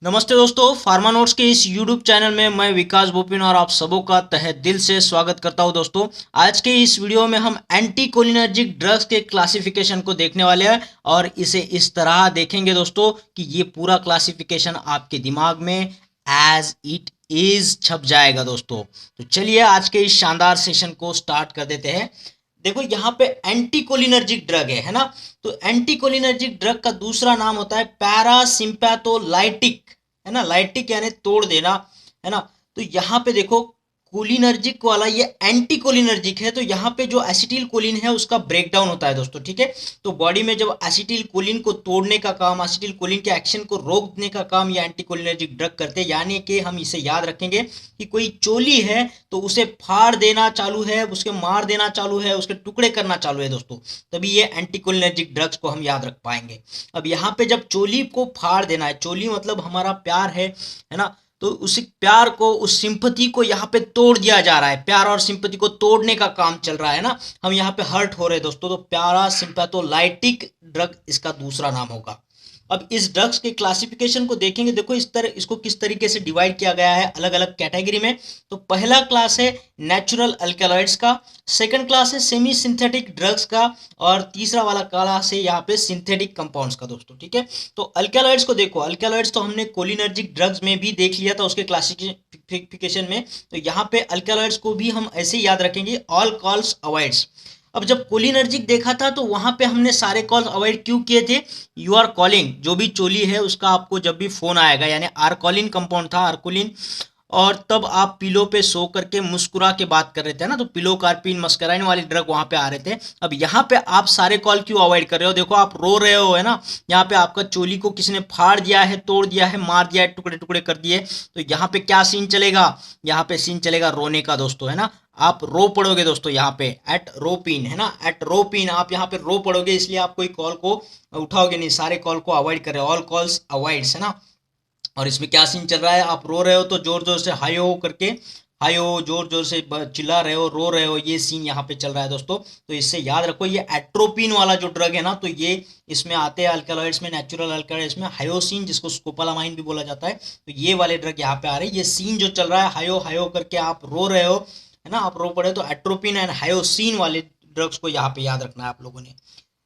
नमस्ते दोस्तों, pharma notes के इस यूट्यूब चैनल में मैं विकास बोपिन और आप सबों का तहे दिल से स्वागत करता हूं। दोस्तों, आज के इस वीडियो में हम एंटी कोलिनर्जिक ड्रग्स के क्लासिफिकेशन को देखने वाले हैं और इसे इस तरह देखेंगे दोस्तों कि ये पूरा क्लासिफिकेशन आपके दिमाग में एज इट इज छप जाएगा। दोस्तों, तो चलिए आज के इस शानदार सेशन को स्टार्ट कर देते हैं। देखो, यहाँ पे एंटी कोलिनर्जिक ड्रग है ना। तो एंटी कोलिनर्जिक ड्रग का दूसरा नाम होता है पैरासिम्पैथोलाइटिक, है ना। लाइटिक यानी तोड़ देना, है ना। तो यहाँ पे देखो, कोलिनर्जिक वाला ये एंटी कोलिनर्जिक है। तो यहाँ पे जो एसिटिल कोलिन है उसका ब्रेकडाउन होता है दोस्तों, ठीक है। तो बॉडी में जब एसिटिल कोलिन को तोड़ने का काम, एसिटिल कोलिन के एक्शन को रोकने का काम ये एंटी कोलिनर्जिक ड्रग करते हैं। यानी कि हम इसे याद रखेंगे कि कोई चोली है तो उसे फाड़ देना चालू है, उसके मार देना चालू है, उसके टुकड़े करना चालू है दोस्तों, तभी ये एंटी कोलिनर्जिक ड्रग्स को हम याद रख पाएंगे। अब यहाँ पे जब चोली को फाड़ देना है, चोली मतलब हमारा प्यार है ना। तो उस प्यार को, उस सिंपथी को यहाँ पे तोड़ दिया जा रहा है। प्यार और सिंपथी को तोड़ने का काम चल रहा है ना। हम यहाँ पे हर्ट हो रहे हैं दोस्तों, तो प्यारा सिंपैथोलाइटिक ड्रग इसका दूसरा नाम होगा। अब इस ड्रग्स के क्लासिफिकेशन को देखेंगे। देखो, इस तरह इसको किस तरीके से डिवाइड किया गया है अलग अलग कैटेगरी में। तो पहला क्लास है नेचुरल अल्कलॉइड्स का, सेकंड क्लास है सेमी सिंथेटिक ड्रग्स का, और तीसरा वाला क्लास है यहाँ पे सिंथेटिक कंपाउंड्स का दोस्तों, ठीक है। तो अल्कलॉइड्स को देखो, अल्कलॉइड्स तो हमने कोलिनर्जिक ड्रग्स में भी देख लिया था उसके क्लासिफिकेशन में। तो यहाँ पे अल्कलॉइड्स को भी हम ऐसे ही याद रखेंगे, ऑल कॉल्स अवॉइड्स। अब जब कोलिनर्जिक देखा था तो वहां पे हमने सारे कॉल अवॉइड क्यों किए थे। यू आर कॉलिंग, जो भी चोली है उसका आपको जब भी फोन आएगा, यानी आर्कोलिन कंपाउंड था, आर्कोलिन, और तब आप पिलो पे सो करके मुस्कुरा के बात कर रहे थे ना, तो पिलो कार्पिन मस्कराइन वाली ड्रग वहां पे आ रहे थे। अब यहाँ पे आप सारे कॉल क्यों अवॉइड कर रहे हो। देखो, आप रो रहे हो, है ना। यहाँ पे आपका चोली को किसी ने फाड़ दिया है, तोड़ दिया है, मार दिया है, टुकड़े टुकड़े कर दिए। तो यहाँ पे क्या सीन चलेगा, यहाँ पे सीन चलेगा रोने का दोस्तों, है ना। आप रो पड़ोगे दोस्तों यहाँ पे, एट रोपिन, है ना, एट रोपिन, आप यहाँ पे रो पड़ोगे, इसलिए आप कोई कॉल को उठाओगे नहीं, सारे कॉल को अवॉइड कर रहे हो, ऑल कॉल्स अवॉइड्स, है ना। और इसमें क्या सीन चल रहा है, आप रो रहे हो तो जोर जोर से हायो करके, हायो जोर जोर से चिल्ला रहे हो, रो रहे हो, ये सीन यहाँ पे चल रहा है दोस्तों। तो इससे याद रखो, ये एट्रोपिन वाला जो ड्रग है ना, तो ये इसमें आते हैं अल्कलॉइड्स में, नेचुरल अल्कलॉइड्स में हायोसिन, जिसको स्कोपोलामाइन भी बोला जाता है। तो ये वाले ड्रग यहाँ पे आ रहे हैं। ये सीन जो चल रहा है, हायो हायो करके आप रो रहे हो, है ना, आप रो पड़े, तो एट्रोपिन एंड हायोसिन वाले ड्रग्स को यहाँ पे याद रखना है आप लोगों ने।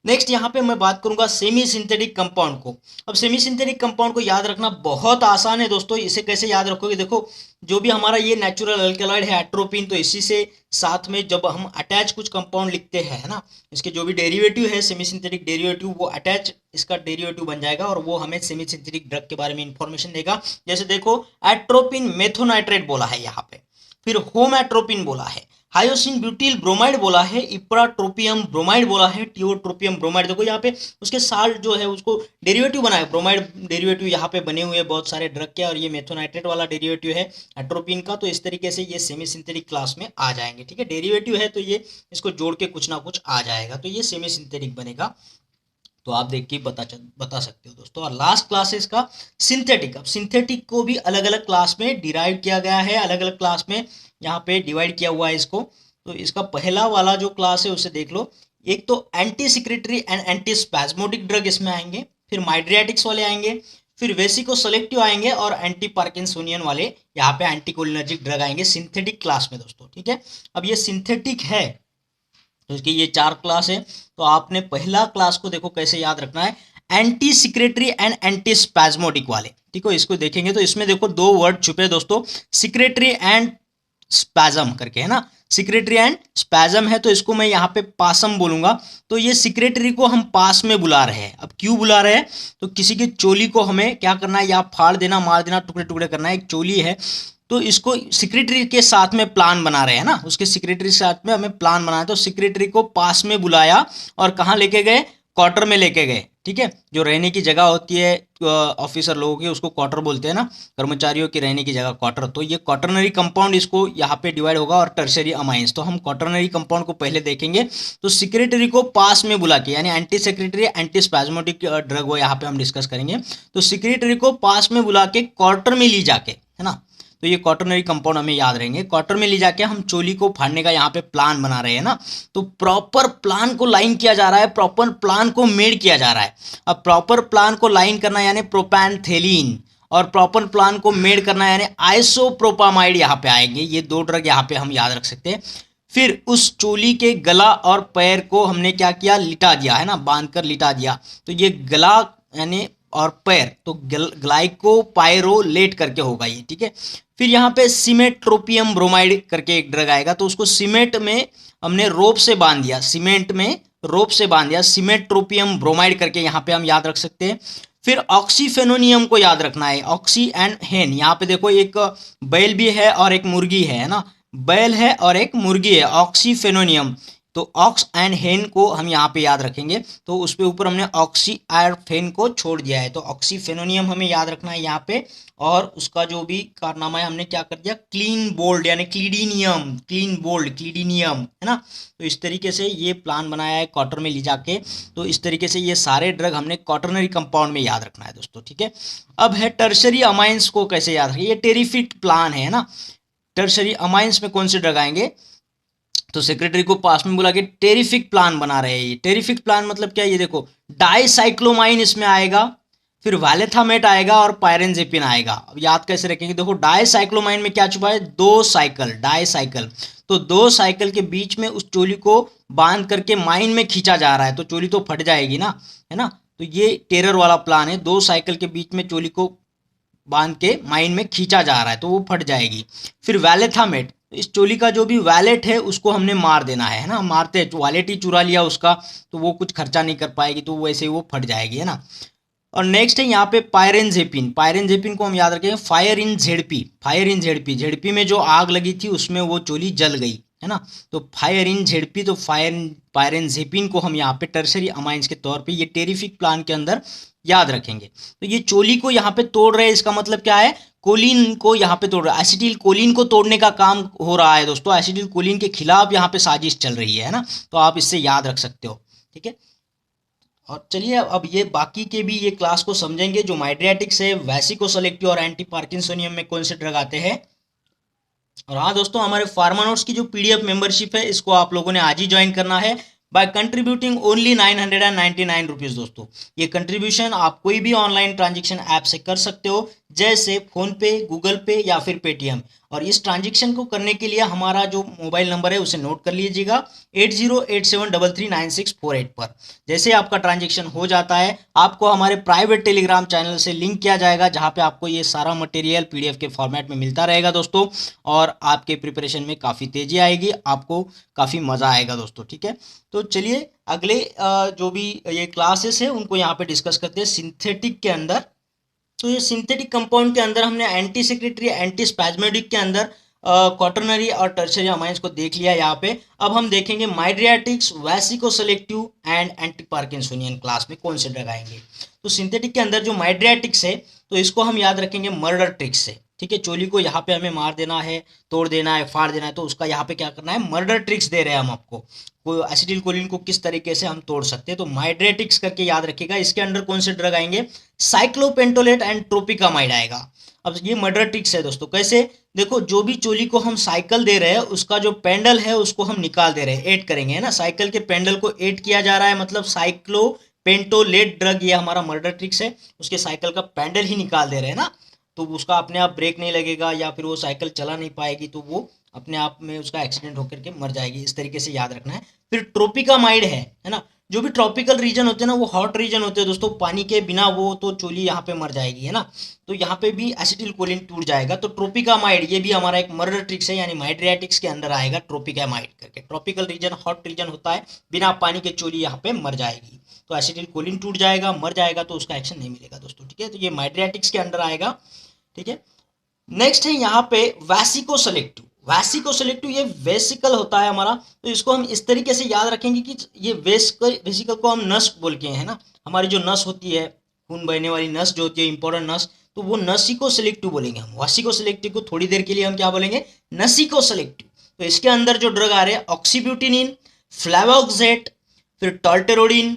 नेक्स्ट यहाँ पे मैं बात करूंगा सेमी सिंथेटिक कंपाउंड को। अब सेमी सिंथेटिक कंपाउंड को याद रखना बहुत आसान है दोस्तों। इसे कैसे याद रखोगे, देखो, जो भी हमारा ये नेचुरल अल्कलॉइड है एट्रोपिन, तो इसी से साथ में जब हम अटैच कुछ कंपाउंड लिखते हैं, है ना, इसके जो भी डेरिवेटिव है सेमी सिंथेटिक डेरिवेटिव, वो अटैच इसका डेरिवेटिव बन जाएगा और वो हमें सेमी सिंथेटिक ड्रग के बारे में इंफॉर्मेशन देगा। जैसे देखो, एट्रोपिन मेथोनाइट्रेट बोला है यहाँ पे, फिर होमएट्रोपिन बोला है, हायोसिन ब्यूटिल ब्रोमाइड बोला है, इप्राट्रोपियम ब्रोमाइड बोला है, टियोट्रोपियम ब्रोमाइड। देखो यहाँ पे उसके साल्ट जो है उसको डेरिवेटिव बना है, ब्रोमाइड डेरिवेटिव यहाँ पे बने हुए बहुत सारे ड्रग के, और ये मेथोनाइट्रेट वाला डेरिवेटिव है एट्रोपिन का। तो इस तरीके से ये सेमी सिंथेटिक क्लास में आ जाएंगे, ठीक है। डेरिवेटिव है तो ये इसको जोड़ के कुछ ना कुछ आ जाएगा, तो ये सेमी सिंथेटिक बनेगा। तो आप देख के बता सकते हो दोस्तों। और लास्ट क्लास है इसका सिंथेटिक। अब सिंथेटिक को भी अलग अलग क्लास में डिराइव किया गया है, अलग अलग क्लास में यहाँ पे डिवाइड किया हुआ है इसको। तो इसका पहला वाला जो क्लास है उसे देख लो। एक तो anti secretory and anti spasmodic drug इसमें आएंगे, फिर माइड्रियाटिक्स वाले आएंगे, फिर वेसिको सेलेक्टिव आएंगे, और एंटी पार्किंसोनियन वाले यहाँ पे एंटी कोलिनर्जिक ड्रग आएंगे सिंथेटिक क्लास में दोस्तों, ठीक है। अब ये सिंथेटिक है तो इसकी ये 4 क्लास है। तो आपने पहला क्लास को देखो कैसे याद रखना है, एंटी सिक्रेटरी एंड एंटी स्पैज्मोटिक वाले, ठीक है। इसको देखेंगे तो इसमें देखो 2 वर्ड छुपे दोस्तों, सिक्रेटरी एंड स्पैजम करके, है ना। सिक्रेटरी एंड स्पैजम है तो इसको मैं यहाँ पे पासम बोलूंगा। तो ये सिक्रेटरी को हम पास में बुला रहे हैं। अब क्यों बुला रहे हैं, तो किसी की चोली को हमें क्या करना है, या फाड़ देना, मार देना, टुकड़े टुकड़े करना है। एक चोली है तो इसको सेक्रेटरी के साथ में प्लान बना रहे हैं ना, उसके सेक्रेटरी के साथ में हमें प्लान बनाया, तो सेक्रेटरी को पास में बुलाया और कहाँ लेके गए, क्वार्टर में लेके गए, ठीक है। जो रहने की जगह होती है ऑफिसर लोगों की, उसको क्वार्टर बोलते हैं ना, कर्मचारियों की रहने की जगह क्वार्टर। तो ये क्वार्टरनरी कंपाउंड इसको यहाँ पे डिवाइड होगा, और टर्शरी अमाइंस। तो हम क्वार्टरनरी कंपाउंड को पहले देखेंगे। तो सेक्रेटरी को पास में बुला के, यानी anti secretary anti spasmodic drug वो यहाँ पे हम डिस्कस करेंगे। तो सेक्रेटरी को पास में बुला के क्वार्टर में ली जाके, है ना, तो ये क्वार्टरनरी कंपाउंड हमें याद रहेंगे। क्वार्टर में ले जाके हम चोली को फाड़ने का यहाँ पे प्लान बना रहे हैं ना। तो प्रॉपर प्लान को लाइन किया जा रहा है, प्रॉपर प्लान को मेड किया जा रहा है। अब प्रॉपर प्लान को लाइन करना यानी प्रोपैनथेलिन और प्रॉपर प्लान को मेड करना है, यानी आइसोप्रोपामाइड यहाँ पे आएंगे। ये 2 ड्रग यहाँ पे हम याद रख सकते हैं। फिर उस चोली के गला और पैर को हमने क्या किया, लिटा दिया है ना, बांध कर लिटा दिया। तो ये गला यानी और पैर तो ग्लाइकोपाइरोलेट करके होगा ये, ठीक है। फिर यहाँ पे सिमेट्रोपियम ब्रोमाइड करके एक ड्रग आएगा, तो उसको सीमेंट में हमने रोप से बांध दिया, सीमेंट में रोप से बांध दिया, सिमेट्रोपियम ब्रोमाइड करके यहाँ पे हम याद रख सकते हैं। फिर ऑक्सीफेनोनियम को याद रखना है, ऑक्सी एंड हेन। यहाँ पे देखो एक बैल भी है और एक मुर्गी है ना, बैल है और एक मुर्गी है, ऑक्सीफेनोनियम। तो ऑक्स एंड हेन को हम यहाँ पे याद रखेंगे, तो उस पे ऊपर हमने ऑक्सी एंड फेन को छोड़ दिया है, तो ऑक्सीफेनोनियम हमें याद रखना है यहाँ पे। और उसका जो भी कारनामा है हमने क्या कर दिया, क्लीन बोल्ड यानी क्लीडिनियम, क्लीन बोल्ड क्लीडिनियम है ना। तो इस तरीके से ये प्लान बनाया है क्वार्टर में ले जाके। तो इस तरीके से ये सारे ड्रग हमने क्वार्टरनरी कंपाउंड में याद रखना है दोस्तों, ठीक है। अब है टर्शरी अमाइंस को कैसे याद रखें, ये टेरिफिक प्लान है ना। टर्शरी अमाइंस में कौन से ड्रग आएंगे, तो सेक्रेटरी को पास में बुला के टेरिफिक प्लान बना रहे हैं। ये टेरिफिक प्लान मतलब क्या है, ये देखो डाइसाइक्लोमाइन इसमें आएगा, फिर वालेथामेट आएगा और पायरेनजेपिन आएगा। अब याद कैसे रखेंगे, देखो डाइसाइक्लोमाइन में क्या छुपा है, 2 साइकिल, डाइसाइकिल। तो 2 साइकिल के बीच में उस चोली को बांध करके माइन में खींचा जा रहा है, तो चोली तो फट जाएगी ना, है ना। तो ये टेरर वाला प्लान है, 2 साइकिल के बीच में चोली को बांध के माइन में खींचा जा रहा है, तो वो फट जाएगी। फिर वालेथामेट, इस चोली का जो भी वैलेट है उसको हमने मार देना है ना, मारते हैं, वैलेट ही चुरा लिया उसका, तो वो कुछ खर्चा नहीं कर पाएगी, तो वैसे ही वो फट जाएगी, है ना। और नेक्स्ट है यहाँ पे पायरेनजेपिन, पायरेनजेपिन को हम याद रखेंगे fire in ZP, fire in ZP, ZP में जो आग लगी थी उसमें वो चोली जल गई है ना, तो फायर इन जेडपी, तो पायरेनजेपिन को हम यहाँ पे टर्शरी अमाइंस के तौर पे ये टेरिफिक प्लान के अंदर याद रखेंगे। तो ये चोली को यहाँ पे तोड़ रहे हैं, इसका मतलब क्या है, कोलिन को यहाँ पे तोड़ रहा है, एसिटिल कोलिन को तोड़ने का काम हो रहा है दोस्तों, एसिटिल कोलिन के खिलाफ यहाँ पे साजिश चल रही है ना, तो आप इससे याद रख सकते हो, ठीक है। और चलिए अब ये बाकी के भी ये क्लास को समझेंगे, जो माइड्रियाटिक्स है, वेसिकोसेलेक्टिव और एंटी पार्किंसोनियम में कौन से ड्रग आते हैं। और हाँ दोस्तों, हमारे फार्मा नोट्स की जो पीडीएफ मेंबरशिप है इसको आप लोगों ने आज ही ज्वाइन करना है बाय कंट्रीब्यूटिंग ओनली 999 रुपीज़। दोस्तों ये कंट्रीब्यूशन आप कोई भी ऑनलाइन ट्रांजेक्शन ऐप से कर सकते हो, जैसे फोन पे, गूगल पे या फिर पेटीएम। और इस ट्रांजेक्शन को करने के लिए हमारा जो मोबाइल नंबर है उसे नोट कर लीजिएगा 8087339648 पर। जैसे आपका ट्रांजेक्शन हो जाता है, आपको हमारे प्राइवेट टेलीग्राम चैनल से लिंक किया जाएगा, जहाँ पे आपको ये सारा मटेरियल पीडीएफ के फॉर्मेट में मिलता रहेगा दोस्तों। और आपके प्रिपरेशन में काफ़ी तेज़ी आएगी, आपको काफ़ी मज़ा आएगा दोस्तों, ठीक है। तो चलिए अगले जो भी ये क्लासेस है उनको यहाँ पे डिस्कस करते हैं सिंथेटिक के अंदर। तो ये सिंथेटिक कंपाउंड के अंदर हमने एंटी सेक्रेटरी, एंटी स्पैज्मेटिक के अंदर क्वाटरनरी और टर्शरी अमाइंस को देख लिया यहाँ पे। अब हम देखेंगे माइड्रियाटिक्स, वेसिकोसेलेक्टिव एंड एंटी पार्किंसोनियन क्लास में कौन से ड्रग आएंगे। तो सिंथेटिक के अंदर जो माइड्रियाटिक्स है तो इसको हम याद रखेंगे मर्डर ट्रिक्स से, ठीक है। चोली को यहाँ पे हमें मार देना है, तोड़ देना है, फाड़ देना है, तो उसका यहाँ पे क्या करना है, मर्डर ट्रिक्स दे रहे हैं हम आपको, को एसिटिल कोलिन को किस तरीके से हम तोड़ सकते हैं। तो माइड्रेटिक्स करके याद रखिएगा। इसके अंदर कौन से ड्रग आएंगे, साइक्लोपेंटोलेट एंड ट्रोपिकामाइड आएगा। अब ये मर्डर ट्रिक्स है दोस्तों, कैसे, देखो जो भी चोली को हम साइकिल दे रहे हैं उसका जो पेंडल है उसको हम निकाल दे रहे हैं, ऐड करेंगे, है ना। साइकिल के पेंडल को ऐड किया जा रहा है, मतलब साइक्लोपेंटोलेट ड्रग, ये हमारा मर्डर ट्रिक्स है। उसके साइकिल का पेंडल ही निकाल दे रहे हैं ना, तो उसका अपने आप ब्रेक नहीं लगेगा या फिर वो साइकिल चला नहीं पाएगी, तो वो अपने आप में उसका एक्सीडेंट होकर के मर जाएगी। इस तरीके से याद रखना है। फिर ट्रोपिकामाइड है ना, जो भी ट्रॉपिकल रीजन होते हैं ना वो हॉट रीजन होते हैं दोस्तों, पानी के बिना वो तो चोली यहाँ पे मर जाएगी, है ना। तो यहाँ पे भी एसिटिल कोलिन टूट जाएगा। तो ट्रोपिकामाइड ये भी हमारा एक मर्डर ट्रिक्स है, यानी माइड्रियाटिक्स के अंदर आएगा ट्रोपिकामाइड करके। ट्रॉपिकल रीजन हॉट रीजन होता है, बिना पानी के चोली यहाँ पे मर जाएगी, तो एसिटिल कोलिन टूट जाएगा, मर जाएगा, तो उसका एक्शन नहीं मिलेगा दोस्तों, ठीक है। तो ये माइड्रियाटिक्स के अंदर आएगा, ठीक है। नेक्स्ट है यहाँ पे वेसिकोसेलेक्टिव। वेसिकोसेलेक्टिव ये वेसिकल होता है हमारा, तो इसको हम इस तरीके से याद रखेंगे कि ये वेसिकल को हम नस बोल के हैं ना, हमारी जो नस होती है, खून बहने वाली नस जो होती है, इंपॉर्टेंट नस, तो वो नसिकोसेलेक्टिव बोलेंगे हम। वेसिकोसेलेक्टिव को थोड़ी देर के लिए हम क्या बोलेंगे, नसिकोसेलेक्टिव। तो इसके अंदर जो ड्रग आ रहे हैं ऑक्सीब्यूटिनिन, फ्लेवोक्सेट, फिर टॉल्टेरोडिन,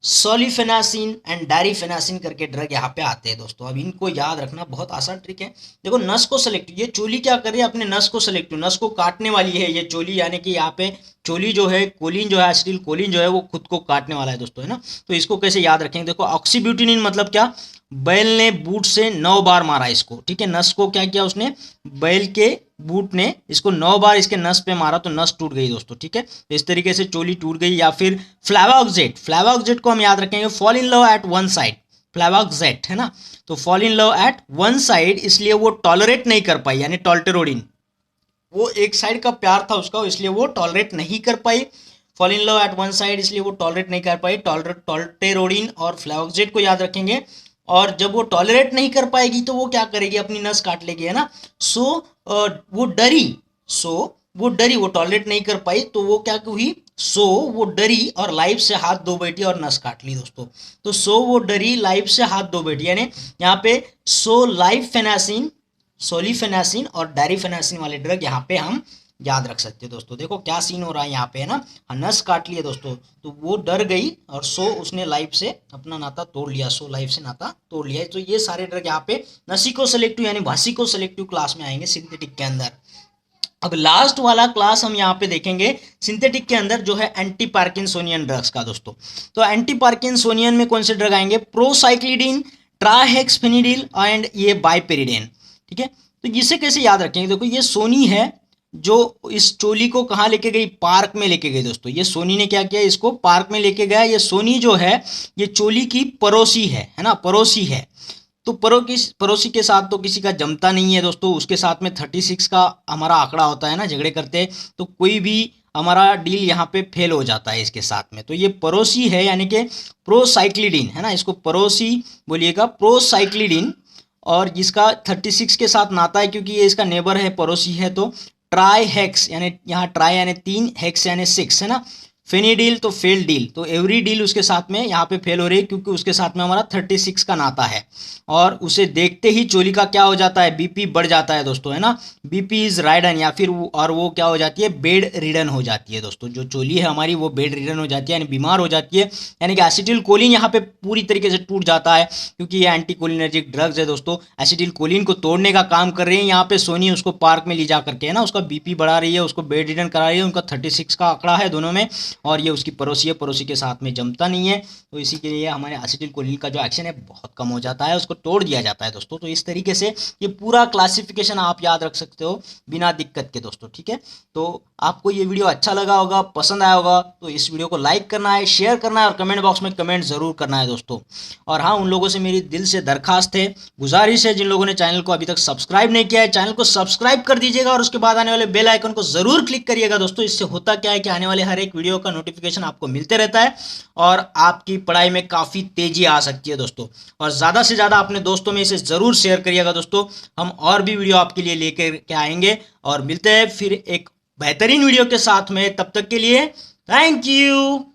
सोलिफेनासिन एंड डायरिफेनासिन करके ड्रग यहाँ पे आते हैं दोस्तों। अब इनको याद रखना बहुत आसान ट्रिक है। देखो नस को सेलेक्टिव, ये चोली क्या कर रही है, अपने नस को सेलेक्टिव, नस को काटने वाली है ये चोली, यानी कि यहाँ पे चोली जो है, कोलिन जो है, एसिटिल कोलिन जो है वो खुद को काटने वाला है दोस्तों, है ना। तो इसको कैसे याद रखेंगे, देखो ऑक्सीब्यूटिनिन मतलब क्या, बैल ने बूट से 9 बार मारा इसको, ठीक है। नस को क्या किया उसने, बैल के बूट ने इसको 9 बार इसके नस पे मारा तो नस टूट गई दोस्तों, ठीक है। तो इस तरीके से चोली टूट गई। या फिर फ्लावाक्जेट, फ्लावाक्जेट को हम याद रखेंगे fall in love at one side, फ्लावाक्जेट, है ना। तो fall in love at one side, इसलिए वो टॉलरेट नहीं कर पाई, यानी टॉल्टेरोडिन, वो एक साइड का प्यार था उसका, इसलिए वो टॉलरेट नहीं कर पाई। Fall in love at one side, इसलिए वो टॉलरेट नहीं कर पाई। टॉल्टेरोडिन और फ्लावोक्जेट को याद रखेंगे। और जब वो टॉलरेट नहीं कर पाएगी तो वो क्या करेगी, अपनी नस काट लेगी, है ना। सो वो डरी, वो डरी, वो टॉलरेट नहीं कर पाई तो वो क्या हुई, वो डरी और लाइफ से हाथ धो बैठी और नस काट ली दोस्तों। तो वो डरी, लाइफ से हाथ धो बैठी, यानी यहाँ पे लाइफ फेनासिन, सोलिफेनासिन और डायरिफेनासिन वाले ड्रग यहाँ पे हम याद रख सकते हैं दोस्तों। देखो क्या सीन हो रहा है यहाँ पे, है ना। नस काट लिया दोस्तों, तो वो डर गई और उसने लाइफ से अपना नाता तोड़ लिया, लाइफ से नाता तोड़ लिया। तो ये सारे ड्रग यहाँ पे नसिको सेलेक्टिव यानी भासिको सेलेक्टिव क्लास में आएंगे सिंथेटिक के अंदर। अब लास्ट वाला क्लास हम यहाँ पे देखेंगे सिंथेटिक के अंदर, जो है एंटी पार्किंसोनियन ड्रग्स का दोस्तों। तो एंटी पार्किंसोनियन में कौन से ड्रग आएंगे, प्रोसाइक्लिडिन, ट्राहेक्सफेनिडिल एंड ये बाइपेरिडेन, ठीक है। तो इसे कैसे याद रखेंगे, देखो ये सोनी है जो इस चोली को कहाँ लेके गई, पार्क में लेके गई दोस्तों। ये सोनी ने क्या किया, इसको पार्क में लेके गया। ये सोनी जो है ये चोली की पड़ोसी है ना, पड़ोसी है। तो पड़ोसी के साथ तो किसी का जमता नहीं है दोस्तों, उसके साथ में 36 का हमारा आंकड़ा होता है ना, झगड़े करते हैं तो कोई भी हमारा डील यहाँ पे फेल हो जाता है इसके साथ में। तो ये पड़ोसी है यानी कि प्रोसाइक्लिडिन, है ना, इसको पड़ोसी बोलिएगा, प्रोसाइक्लिडिन। और जिसका 36 के साथ नाता है क्योंकि ये इसका नेबर है, पड़ोसी है। तो ट्राई हेक्स, यानी यहाँ ट्राई यानी 3, हेक्स यानी 6, है ना। फेनिडिल तो फेल डील, तो एवरी डील उसके साथ में यहाँ पे फेल हो रही है क्योंकि उसके साथ में हमारा 36 का नाता है। और उसे देखते ही चोली का क्या हो जाता है, बीपी बढ़ जाता है दोस्तों, है ना। बीपी इज राइडन, या फिर वो क्या हो जाती है, बेड रिडन हो जाती है दोस्तों। जो चोली है हमारी वो बेड रिडन हो जाती है, यानी बीमार हो जाती है। यानी कि एसिटिल कोलिन यहाँ पे पूरी तरीके से टूट जाता है क्योंकि ये एंटी कोलिनर्जिक ड्रग्स है दोस्तों। एसिटिल कोलिन को तोड़ने का काम कर रहे हैं यहाँ पे सोनी, उसको पार्क में ले जा करके, है ना, उसका बीपी बढ़ा रही है, उसको बेड रिडन करा रही है। उनका 36 का आंकड़ा है दोनों में, और ये उसकी पड़ोसी है, पड़ोसी के साथ में जमता नहीं है। तो इसी के लिए हमारे एसिटिल कोलिन का जो एक्शन है बहुत कम हो जाता है, उसको तोड़ दिया जाता है दोस्तों। तो इस तरीके से ये पूरा क्लासिफिकेशन आप याद रख सकते हो बिना दिक्कत के दोस्तों, ठीक है। तो आपको ये वीडियो अच्छा लगा होगा, पसंद आया होगा, तो इस वीडियो को लाइक करना है, शेयर करना है और कमेंट बॉक्स में कमेंट जरूर करना है दोस्तों। और हाँ, उन लोगों से मेरी दिल से दरखास्त है, गुजारिश है, जिन लोगों ने चैनल को अभी तक सब्सक्राइब नहीं किया है, चैनल को सब्सक्राइब कर दीजिएगा और उसके बाद आने वाले बेल आइकन को जरूर क्लिक करिएगा दोस्तों। इससे होता क्या है कि आने वाले हर एक वीडियो का नोटिफिकेशन आपको मिलते रहता है और आपकी पढ़ाई में काफ़ी तेजी आ सकती है दोस्तों। और ज़्यादा से ज़्यादा अपने दोस्तों में इसे ज़रूर शेयर करिएगा दोस्तों। हम और भी वीडियो आपके लिए लेकर के आएंगे और मिलते हैं फिर एक बेहतरीन वीडियो के साथ में। तब तक के लिए थैंक यू।